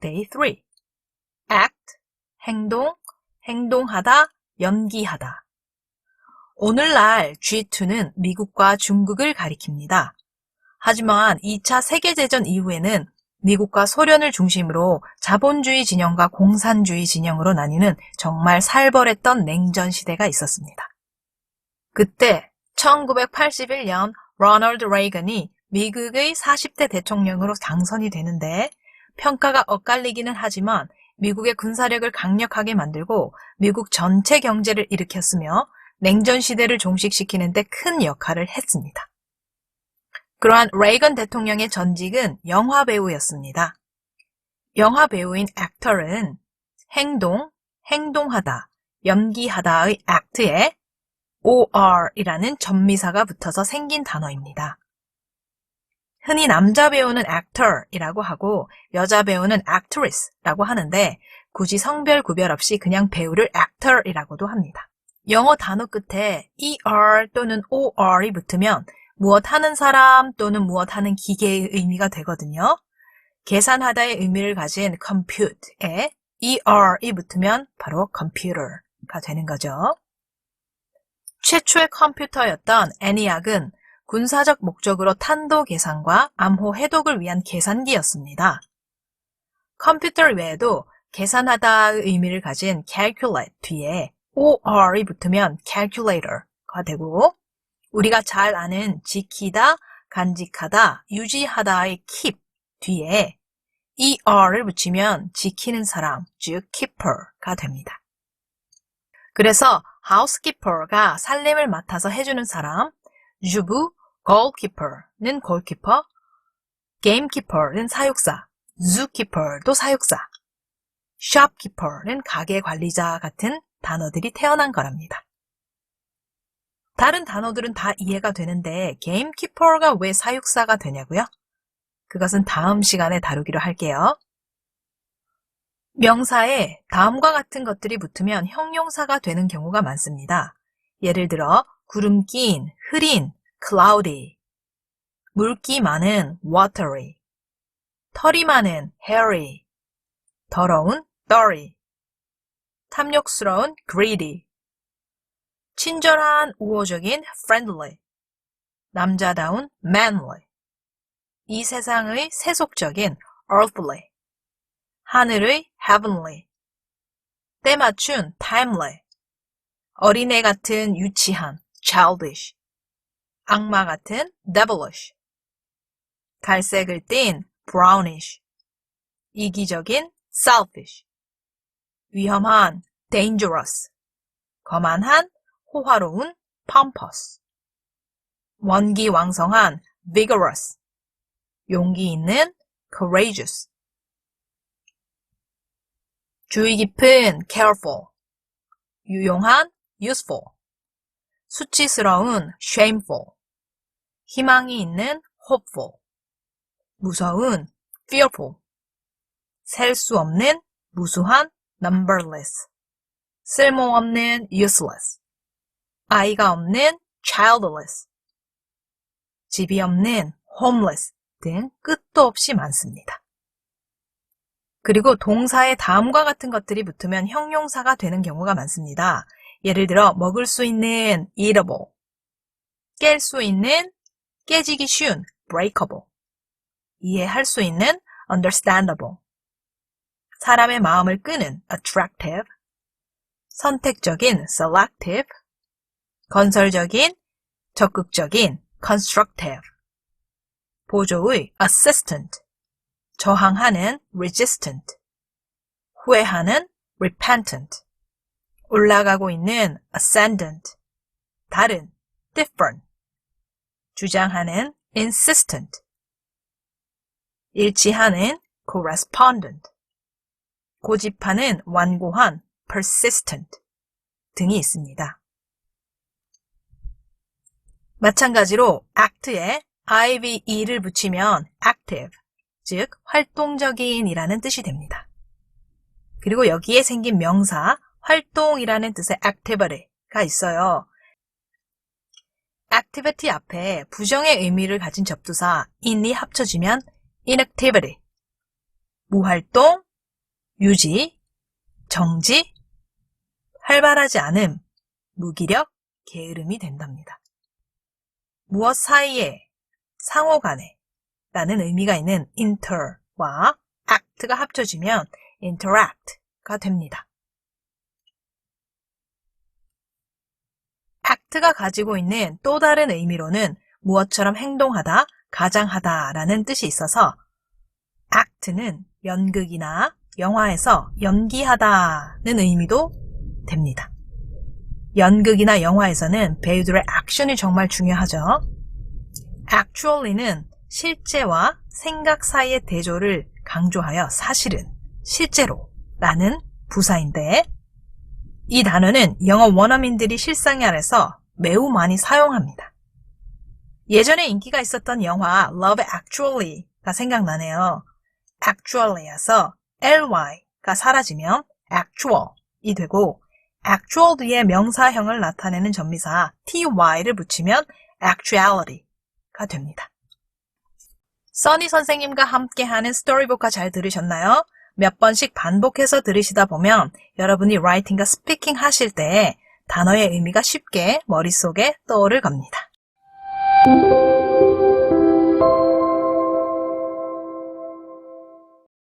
Day 3. Act, 행동, 행동하다, 연기하다. 오늘날 G2는 미국과 중국을 가리킵니다. 하지만 2차 세계대전 이후에는 미국과 소련을 중심으로 자본주의 진영과 공산주의 진영으로 나뉘는 정말 살벌했던 냉전 시대가 있었습니다. 그때 1981년 로널드 레이건이 미국의 40대 대통령으로 당선이 되는데 평가가 엇갈리기는 하지만 미국의 군사력을 강력하게 만들고 미국 전체 경제를 일으켰으며 냉전 시대를 종식시키는 데 큰 역할을 했습니다. 그러한 레이건 대통령의 전직은 영화 배우였습니다. 영화 배우인 actor은 행동, 행동하다, 연기하다의 act에 or이라는 전미사가 붙어서 생긴 단어입니다. 흔히 남자 배우는 actor이라고 하고 여자 배우는 actress라고 하는데 굳이 성별 구별 없이 그냥 배우를 actor이라고도 합니다. 영어 단어 끝에 er 또는 or이 붙으면 무엇 하는 사람 또는 무엇 하는 기계의 의미가 되거든요. 계산하다의 의미를 가진 compute에 er이 붙으면 바로 computer가 되는 거죠. 최초의 컴퓨터였던 ENIAC은 군사적 목적으로 탄도 계산과 암호 해독을 위한 계산기였습니다. 컴퓨터 외에도 계산하다의 의미를 가진 calculate 뒤에 or이 붙으면 calculator가 되고 우리가 잘 아는 지키다, 간직하다, 유지하다의 keep 뒤에 er을 붙이면 지키는 사람, 즉 keeper가 됩니다. 그래서 housekeeper가 살림을 맡아서 해주는 사람, 주부, goalkeeper는 골키퍼, gamekeeper는 사육사, zookeeper도 사육사, shopkeeper는 가게 관리자 같은 단어들이 태어난 거랍니다. 다른 단어들은 다 이해가 되는데 gamekeeper가 왜 사육사가 되냐고요? 그것은 다음 시간에 다루기로 할게요. 명사에 다음과 같은 것들이 붙으면 형용사가 되는 경우가 많습니다. 예를 들어 구름 낀, 흐린, cloudy, 물기 많은, watery, 털이 많은, hairy, 더러운, dirty, 탐욕스러운, greedy, 친절한, 우호적인, friendly, 남자다운, manly, 이 세상의 세속적인, earthly, 하늘의 heavenly, 때맞춘, timely, 어린애 같은, 유치한, childish, 악마 같은, devilish, 갈색을 띤, brownish, 이기적인, selfish, 위험한, dangerous, 거만한, 호화로운, pompous, 원기왕성한, vigorous, 용기 있는, courageous, 주의 깊은, careful, 유용한, useful, 수치스러운, shameful, 희망이 있는, hopeful, 무서운, fearful, 셀 수 없는, 무수한, numberless, 쓸모없는, useless, 아이가 없는, childless, 집이 없는, homeless 등 끝도 없이 많습니다. 그리고 동사에 다음과 같은 것들이 붙으면 형용사가 되는 경우가 많습니다. 예를 들어 먹을 수 있는, eatable, 깰 수 있는, 깨지기 쉬운, breakable, 이해할 수 있는, understandable, 사람의 마음을 끄는, attractive, 선택적인, selective, 건설적인, 적극적인, constructive, 보조의, assistant, 저항하는, resistant, 후회하는, repentant, 올라가고 있는, ascendant, 다른, different, 주장하는, insistent, 일치하는, correspondent, 고집하는, 완고한, persistent 등이 있습니다. 마찬가지로 act에 ive를 붙이면 active, 즉 활동적인 이라는 뜻이 됩니다. 그리고 여기에 생긴 명사 활동이라는 뜻의 activity가 있어요. activity 앞에 부정의 의미를 가진 접두사 in이 합쳐지면 inactivity, 무활동, 유지, 정지, 활발하지 않음, 무기력, 게으름이 된답니다. 무엇 사이에, 상호 간에 라는 의미가 있는 inter와 act가 합쳐지면 interact가 됩니다. act가 가지고 있는 또 다른 의미로는 무엇처럼 행동하다, 가장하다 라는 뜻이 있어서 act는 연극이나 영화에서 연기하다는 의미도 됩니다. 연극이나 영화에서는 배우들의 액션이 정말 중요하죠. actually는 실제와 생각 사이의 대조를 강조하여 사실은, 실제로 라는 부사인데 이 단어는 영어 원어민들이 실생활에서 매우 많이 사용합니다. 예전에 인기가 있었던 영화 Love Actually가 생각나네요. actually에서 ly가 사라지면 actual이 되고 actual 뒤에 명사형을 나타내는 전미사 ty를 붙이면 actuality가 됩니다. 써니 선생님과 함께하는 스토리북과 잘 들으셨나요? 몇 번씩 반복해서 들으시다 보면 여러분이 라이팅과 스피킹 하실 때 단어의 의미가 쉽게 머릿속에 떠오를 겁니다.